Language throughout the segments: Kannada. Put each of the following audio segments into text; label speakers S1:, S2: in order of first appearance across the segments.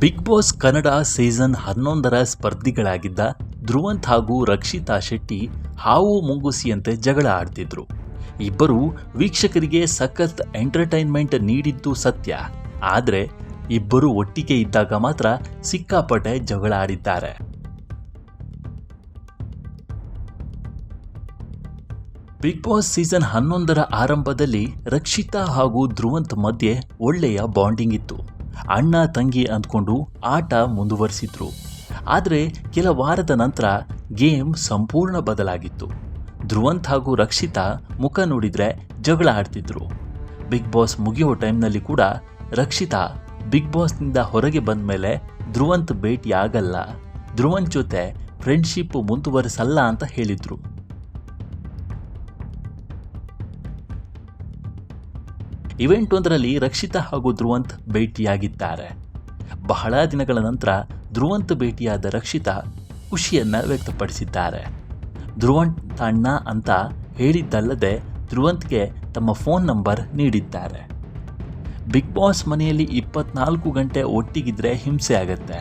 S1: ಬಿಗ್ ಬಾಸ್ ಕನ್ನಡ ಸೀಸನ್ 11ರ ಸ್ಪರ್ಧಿಗಳಾಗಿದ್ದ ಧ್ರುವಂತ್ ಹಾಗೂ ರಕ್ಷಿತಾ ಶೆಟ್ಟಿ ಹಾವು ಮುಂಗುಸಿಯಂತೆ ಜಗಳ ಆಡ್ತಿದ್ರು. ಇಬ್ಬರು ವೀಕ್ಷಕರಿಗೆ ಸಖತ್ ಎಂಟರ್ಟೈನ್ಮೆಂಟ್ ನೀಡಿದ್ದು ಸತ್ಯ. ಆದರೆ ಇಬ್ಬರು ಒಟ್ಟಿಗೆ ಇದ್ದಾಗ ಮಾತ್ರ ಸಿಕ್ಕಾಪಟ್ಟೆ ಜಗಳ ಆಡಿದ್ದಾರೆ. ಬಿಗ್ ಬಾಸ್ ಸೀಸನ್ 11ರ ಆರಂಭದಲ್ಲಿ ರಕ್ಷಿತಾ ಹಾಗೂ ಧ್ರುವಂತ್ ಮಧ್ಯೆ ಒಳ್ಳೆಯ ಬಾಂಡಿಂಗ್ ಇತ್ತು. ಅಣ್ಣ ತಂಗಿ ಅಂದ್ಕೊಂಡು ಆಟ ಮುಂದುವರಿಸಿದ್ರು. ಆದರೆ ಕೆಲ ವಾರದ ನಂತರ ಗೇಮ್ ಸಂಪೂರ್ಣ ಬದಲಾಗಿತ್ತು. ಧ್ರುವಂತ್ ಹಾಗೂ ರಕ್ಷಿತಾ ಮುಖ ನೋಡಿದ್ರೆ ಜಗಳ ಆಡ್ತಿದ್ರು. ಬಿಗ್ ಬಾಸ್ ಮುಗಿಯೋ ಟೈಮ್ನಲ್ಲಿ ಕೂಡ ರಕ್ಷಿತಾ ಬಿಗ್ ಬಾಸ್ನಿಂದ ಹೊರಗೆ ಬಂದ ಮೇಲೆ ಧ್ರುವಂತ್ ಭೇಟಿ ಆಗಲ್ಲ, ಧ್ರುವಂತ್ ಜೊತೆ ಫ್ರೆಂಡ್ಶಿಪ್ ಮುಂದುವರಿಸಲ್ಲ ಅಂತ ಹೇಳಿದ್ರು. ಇವೆಂಟ್ ಒಂದರಲ್ಲಿ ರಕ್ಷಿತಾ ಹಾಗೂ ಧ್ರುವಂತ್ ಭೇಟಿಯಾಗಿದ್ದಾರೆ. ಬಹಳ ದಿನಗಳ ನಂತರ ಧ್ರುವಂತ್ ಭೇಟಿಯಾದ ರಕ್ಷಿತಾ ಖುಷಿಯನ್ನ ವ್ಯಕ್ತಪಡಿಸಿದ್ದಾರೆ. ಧ್ರುವಂತ್ ಅಣ್ಣ ಅಂತ ಹೇಳಿದ್ದಲ್ಲದೆ ಧ್ರುವಂತ್ಗೆ ತಮ್ಮ ಫೋನ್ ನಂಬರ್ ನೀಡಿದ್ದಾರೆ. ಬಿಗ್ ಬಾಸ್ ಮನೆಯಲ್ಲಿ 24 ಗಂಟೆ ಒಟ್ಟಿಗಿದ್ರೆ ಹಿಂಸೆ ಆಗತ್ತೆ,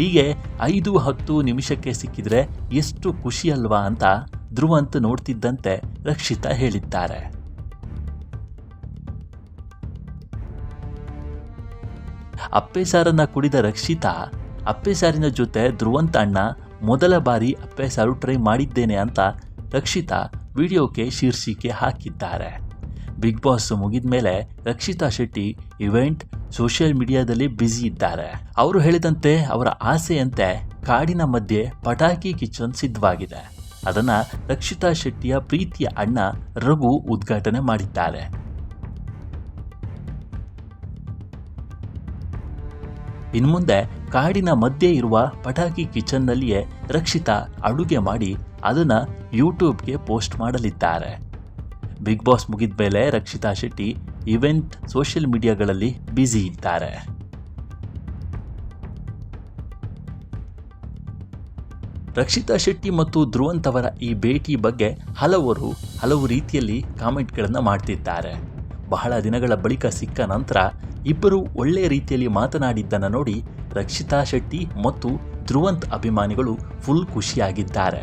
S1: ಹೀಗೆ 5-10 ನಿಮಿಷಕ್ಕೆ ಸಿಕ್ಕಿದ್ರೆ ಎಷ್ಟು ಖುಷಿ ಅಲ್ವಾ ಅಂತ ಧ್ರುವಂತ್ ನೋಡ್ತಿದ್ದಂತೆ ರಕ್ಷಿತಾ ಹೇಳಿದ್ದಾರೆ. ಅಪ್ಪೆ ಸಾರನ್ನ ಕುಡಿದ ರಕ್ಷಿತಾ ಅಪ್ಪೆ ಸಾರಿನ ಜೊತೆ ಧ್ರುವಂತ್ ಅಣ್ಣ ಮೊದಲ ಬಾರಿ ಅಪ್ಪೆ ಸಾರು ಟ್ರೈ ಮಾಡಿದ್ದೇನೆ ಅಂತ ರಕ್ಷಿತಾ ವಿಡಿಯೋಕ್ಕೆ ಶೀರ್ಷಿಕೆ ಹಾಕಿದ್ದಾರೆ. ಬಿಗ್ ಬಾಸ್ ಮುಗಿದ ಮೇಲೆ ರಕ್ಷಿತಾ ಶೆಟ್ಟಿ ಇವೆಂಟ್ ಸೋಷಿಯಲ್ ಮೀಡಿಯಾದಲ್ಲಿ ಬ್ಯುಸಿ ಇದ್ದಾರೆ. ಅವರು ಹೇಳಿದಂತೆ ಅವರ ಆಸೆಯಂತೆ ಕಾಡಿನ ಮಧ್ಯೆ ಪಟಾಕಿ ಕಿಚನ್ ಸಿದ್ಧವಾಗಿದೆ. ಅದನ್ನ ರಕ್ಷಿತಾ ಶೆಟ್ಟಿಯ ಪ್ರೀತಿಯ ಅಣ್ಣ ರಘು ಉದ್ಘಾಟನೆ ಮಾಡಿದ್ದಾರೆ. ಇನ್ಮುಂದೆ ಕಾಡಿನ ಮಧ್ಯೆ ಇರುವ ಪಟಾಕಿ ಕಿಚನ್ನಲ್ಲಿಯೇ ರಕ್ಷಿತಾ ಅಡುಗೆ ಮಾಡಿ ಅದನ್ನು ಯೂಟ್ಯೂಬ್ಗೆ ಪೋಸ್ಟ್ ಮಾಡಲಿದ್ದಾರೆ. ಬಿಗ್ ಬಾಸ್ ಮುಗಿದ ಮೇಲೆ ರಕ್ಷಿತಾ ಶೆಟ್ಟಿ ಇವೆಂಟ್ ಸೋಷಿಯಲ್ ಮೀಡಿಯಾಗಳಲ್ಲಿ ಬ್ಯುಸಿ ಇದ್ದಾರೆ. ರಕ್ಷಿತಾ ಶೆಟ್ಟಿ ಮತ್ತು ಧ್ರುವಂತ್ ಅವರ ಈ ಭೇಟಿ ಬಗ್ಗೆ ಹಲವು ರೀತಿಯಲ್ಲಿ ಕಾಮೆಂಟ್ಗಳನ್ನು ಮಾಡ್ತಿದ್ದಾರೆ. ಬಹಳ ದಿನಗಳ ಬಳಿಕ ಸಿಕ್ಕ ನಂತರ ಇಬ್ಬರು ಒಳ್ಳೆ ರೀತಿಯಲ್ಲಿ ಮಾತನಾಡಿದ್ದನ್ನು ನೋಡಿ ರಕ್ಷಿತಾ ಶೆಟ್ಟಿ ಮತ್ತು ಧ್ರುವಂತ್ ಅಭಿಮಾನಿಗಳು ಫುಲ್ ಖುಷಿಯಾಗಿದ್ದಾರೆ.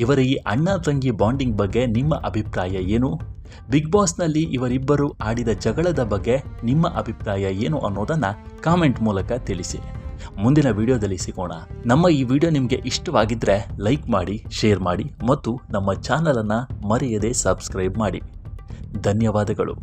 S1: ಇವರ ಈ ಅಣ್ಣ ತಂಗಿ ಬಾಂಡಿಂಗ್ ಬಗ್ಗೆ ನಿಮ್ಮ ಅಭಿಪ್ರಾಯ ಏನು? ಬಿಗ್ ಬಾಸ್ನಲ್ಲಿ ಇವರಿಬ್ಬರು ಆಡಿದ ಜಗಳದ ಬಗ್ಗೆ ನಿಮ್ಮ ಅಭಿಪ್ರಾಯ ಏನು ಅನ್ನೋದನ್ನು ಕಾಮೆಂಟ್ ಮೂಲಕ ತಿಳಿಸಿ. ಮುಂದಿನ ವಿಡಿಯೋದಲ್ಲಿ ಸಿಗೋಣ. ನಮ್ಮ ಈ ವಿಡಿಯೋ ನಿಮಗೆ ಇಷ್ಟವಾಗಿದ್ದರೆ ಲೈಕ್ ಮಾಡಿ, ಶೇರ್ ಮಾಡಿ ಮತ್ತು ನಮ್ಮ ಚಾನಲನ್ನು ಮರೆಯದೆ ಸಬ್ಸ್ಕ್ರೈಬ್ ಮಾಡಿ. ಧನ್ಯವಾದಗಳು.